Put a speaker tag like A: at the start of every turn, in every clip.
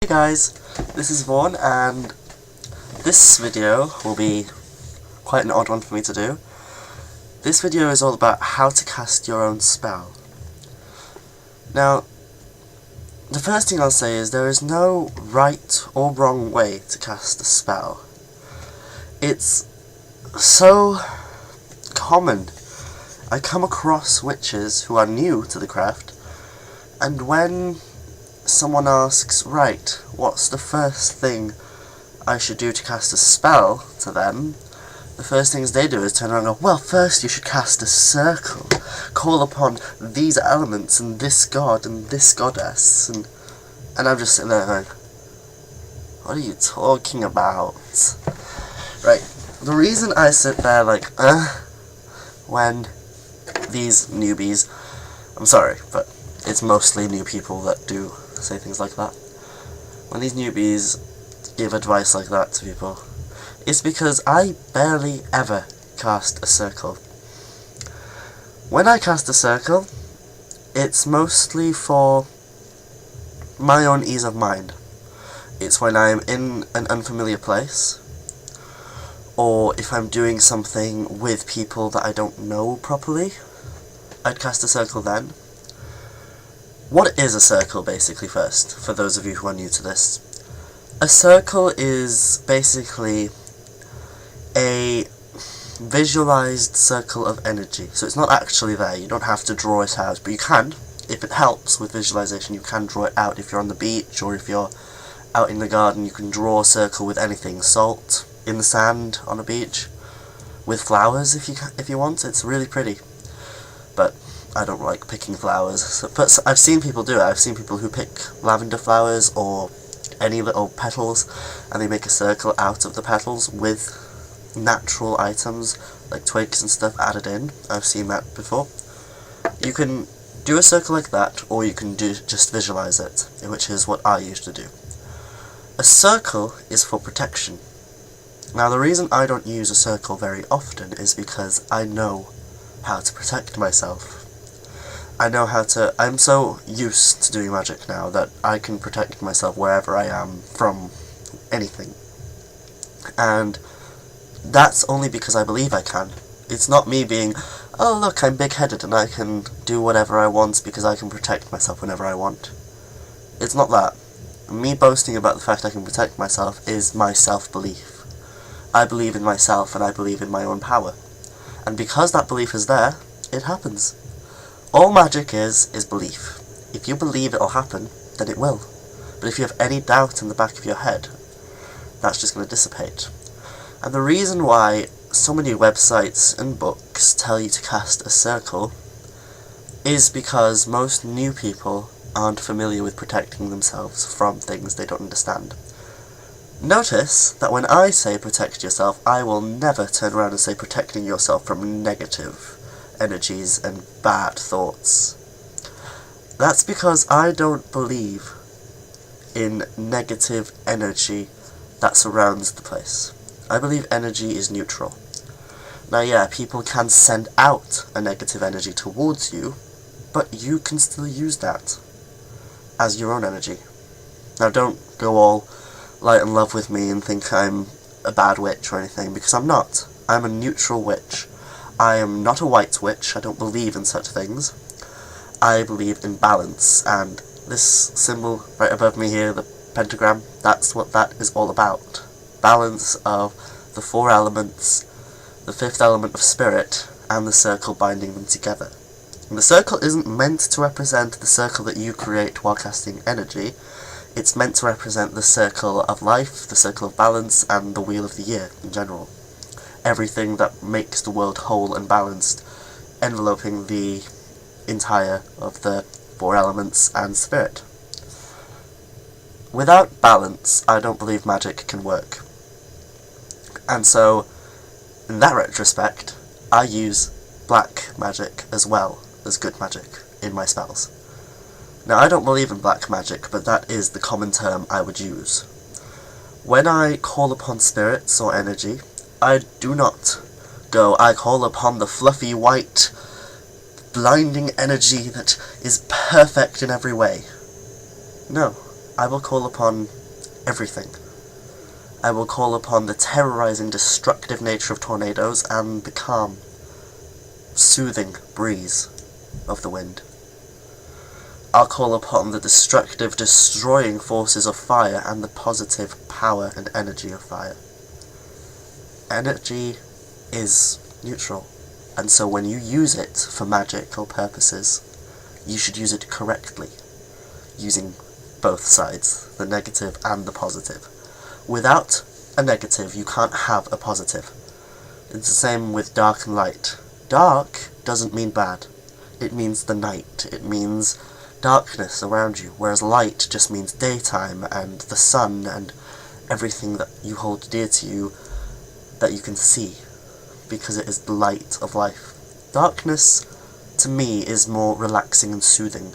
A: guys, this is Vaughn, and this video will be quite an odd one for me to do. This video is all about how to cast your own spell. Now, the first thing I'll say is there is no right or wrong way to cast a spell. It's so common. I come across witches who are new to the craft, and when someone asks, right, what's the first thing I should do to cast a spell to them, the first things they do is turn around and go, well, first you should cast a circle, call upon these elements and this god and this goddess, and I'm just sitting there going, what are you talking about? Right, the reason I sit there like, when these newbies, I'm sorry, but it's mostly new people that do say things like that. When these newbies give advice like that to people, it's because I barely ever cast a circle. When I cast a circle, it's mostly for my own ease of mind. It's when I'm in an unfamiliar place, or if I'm doing something with people that I don't know properly, I'd cast a circle then. What is a circle, basically, first, for those of you who are new to this? A circle is basically a visualized circle of energy. So it's not actually there, you don't have to draw it out, but you can. If it helps with visualization, you can draw it out. If you're on the beach, or if you're out in the garden, you can draw a circle with anything. Salt, in the sand, on a beach, with flowers if you want. It's really pretty. But I don't like picking flowers, but I've seen people do it. I've seen people who pick lavender flowers or any little petals, and they make a circle out of the petals with natural items like twigs and stuff added in. I've seen that before. You can do a circle like that, or you can just visualize it, which is what I used to do. A circle is for protection. Now, the reason I don't use a circle very often is because I know how to protect myself. I'm so used to doing magic now that I can protect myself wherever I am from anything. And that's only because I believe I can. It's not me being, oh look, I'm big-headed and I can do whatever I want because I can protect myself whenever I want. It's not that. Me boasting about the fact I can protect myself is my self-belief. I believe in myself and I believe in my own power. And because that belief is there, it happens. All magic is belief. If you believe it'll happen, then it will. But if you have any doubt in the back of your head, that's just going to dissipate. And the reason why so many websites and books tell you to cast a circle is because most new people aren't familiar with protecting themselves from things they don't understand. Notice that when I say protect yourself, I will never turn around and say protecting yourself from negative energies and bad thoughts. That's because I don't believe in negative energy that surrounds the place. I believe energy is neutral. Now yeah, people can send out a negative energy towards you, but you can still use that as your own energy. Now don't go all light and love with me and think I'm a bad witch or anything, because I'm not. I'm a neutral witch. I am not a white witch. I don't believe in such things. I believe in balance, and this symbol right above me here, the pentagram, that's what that is all about. Balance of the four elements, the fifth element of spirit, and the circle binding them together. And the circle isn't meant to represent the circle that you create while casting energy. It's meant to represent the circle of life, the circle of balance, and the wheel of the year in general. Everything that makes the world whole and balanced, enveloping the entire of the four elements and spirit. Without balance, I don't believe magic can work. And so, in that retrospect, I use black magic as well as good magic in my spells. Now, I don't believe in black magic, but that is the common term I would use. When I call upon spirits or energy, I do not go, I call upon the fluffy white blinding energy that is perfect in every way. No, I will call upon everything. I will call upon the terrorizing, destructive nature of tornadoes and the calm, soothing breeze of the wind. I'll call upon the destructive, destroying forces of fire and the positive power and energy of fire. Energy is neutral, and so when you use it for magical purposes, you should use it correctly, using both sides, the negative and the positive. Without a negative, you can't have a positive. It's the same with dark and light. Dark doesn't mean bad. It means the night. It means darkness around you, whereas light just means daytime and the sun and everything that you hold dear to you that you can see, because it is the light of life. Darkness, to me, is more relaxing and soothing,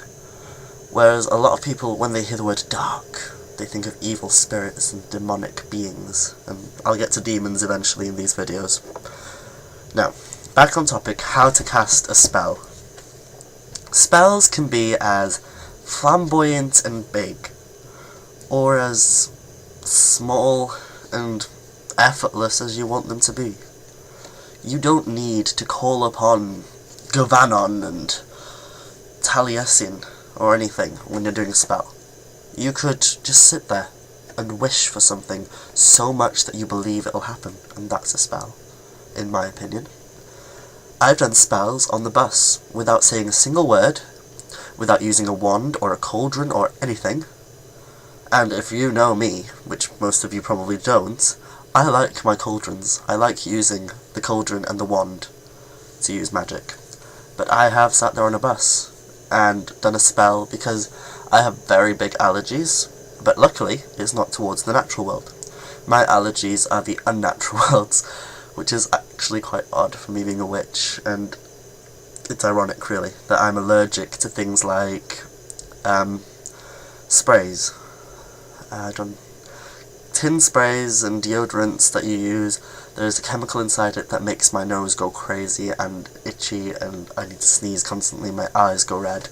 A: whereas a lot of people, when they hear the word dark, they think of evil spirits and demonic beings, and I'll get to demons eventually in these videos. Now, back on topic, how to cast a spell. Spells can be as flamboyant and big, or as small and effortless as you want them to be. You don't need to call upon Gavanon and Taliesin or anything when you're doing a spell. You could just sit there and wish for something so much that you believe it'll happen, and that's a spell, in my opinion. I've done spells on the bus without saying a single word, without using a wand or a cauldron or anything. And if you know me, which most of you probably don't, I like my cauldrons. I like using the cauldron and the wand to use magic. But I have sat there on a bus and done a spell because I have very big allergies, but luckily it's not towards the natural world. My allergies are the unnatural worlds, which is actually quite odd for me being a witch, and it's ironic really that I'm allergic to things like sprays. Tin sprays and deodorants that you use. There's a chemical inside it that makes my nose go crazy and itchy, and I need to sneeze constantly, my eyes go red.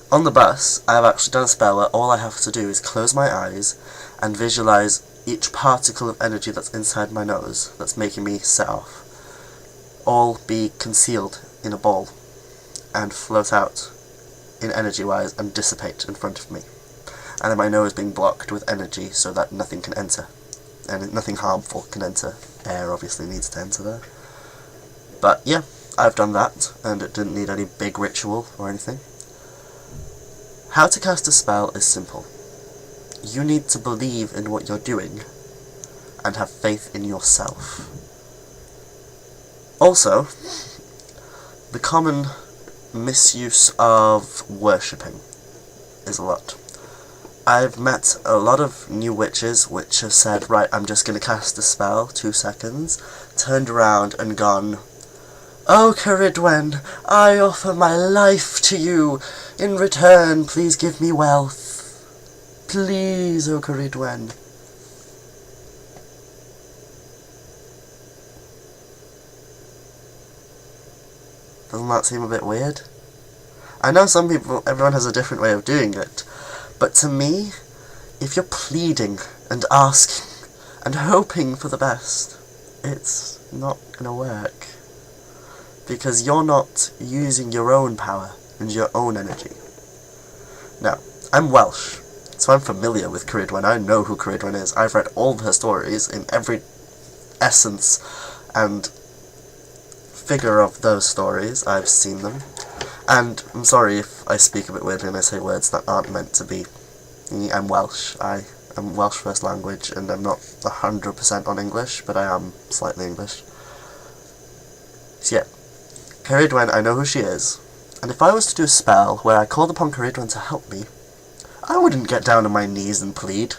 A: On the bus, I've actually done a spell where all I have to do is close my eyes and visualize each particle of energy that's inside my nose that's making me set off, all be concealed in a ball and float out in energy-wise and dissipate in front of me. And then my nose being blocked with energy so that nothing can enter, and nothing harmful can enter. Air obviously needs to enter there. But yeah, I've done that, and it didn't need any big ritual or anything. How to cast a spell is simple. You need to believe in what you're doing and have faith in yourself. Also, the common misuse of worshipping is a lot. I've met a lot of new witches which have said, right, I'm just going to cast a spell, 2 seconds, turned around and gone, "Oh, Caridwen, I offer my life to you. In return, please give me wealth. Please, oh Caridwen." Doesn't that seem a bit weird? I know everyone has a different way of doing it, but to me, if you're pleading and asking and hoping for the best, it's not gonna work. Because you're not using your own power and your own energy. Now, I'm Welsh, so I'm familiar with Caridwen. I know who Caridwen is. I've read all of her stories in every essence and figure of those stories. I've seen them. And I'm sorry if I speak a bit weirdly and I say words that aren't meant to be. I'm Welsh. I am Welsh first language, and I'm not 100% on English, but I am slightly English. So yeah, Caridwen, I know who she is, and if I was to do a spell where I called upon Caridwen to help me, I wouldn't get down on my knees and plead.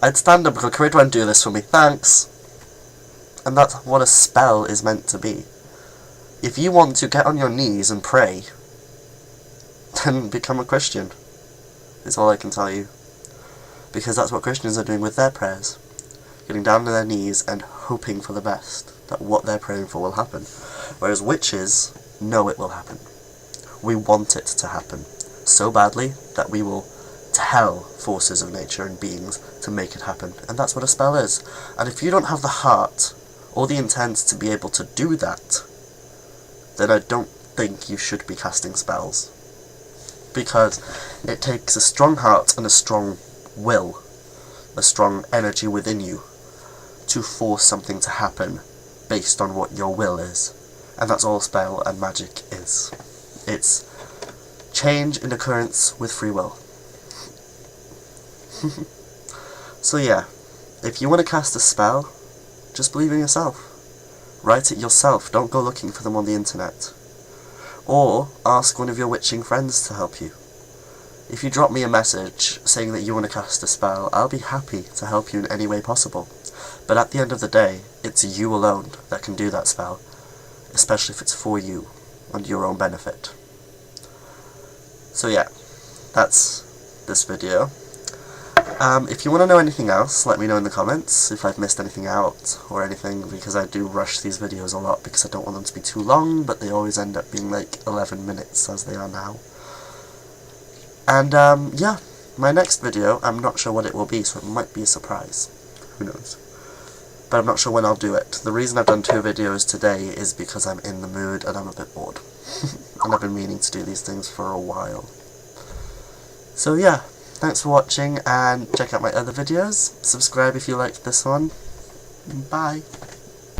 A: I'd stand up and go, "Caridwen, do this for me, thanks." And that's what a spell is meant to be. If you want to get on your knees and pray, then become a Christian. Is all I can tell you. Because that's what Christians are doing with their prayers. Getting down on their knees and hoping for the best, that what they're praying for will happen. Whereas witches know it will happen. We want it to happen so badly that we will compel forces of nature and beings to make it happen. And that's what a spell is. And if you don't have the heart or the intent to be able to do that, then I don't think you should be casting spells. Because it takes a strong heart and a strong will, a strong energy within you, to force something to happen based on what your will is. And that's all spell and magic is. It's change in occurrence with free will. So yeah, if you want to cast a spell, just believe in yourself. Write it yourself, don't go looking for them on the internet. Or ask one of your witching friends to help you. If you drop me a message saying that you want to cast a spell, I'll be happy to help you in any way possible. But at the end of the day, it's you alone that can do that spell, especially if it's for you and your own benefit. So yeah, that's this video. If you want to know anything else, let me know in the comments if I've missed anything out or anything, because I do rush these videos a lot because I don't want them to be too long, but they always end up being like 11 minutes as they are now. And yeah, my next video, I'm not sure what it will be, so it might be a surprise. Who knows? But I'm not sure when I'll do it. The reason I've done 2 videos today is because I'm in the mood and I'm a bit bored. And I've been meaning to do these things for a while. So yeah, thanks for watching, and check out my other videos. Subscribe if you liked this one. Bye.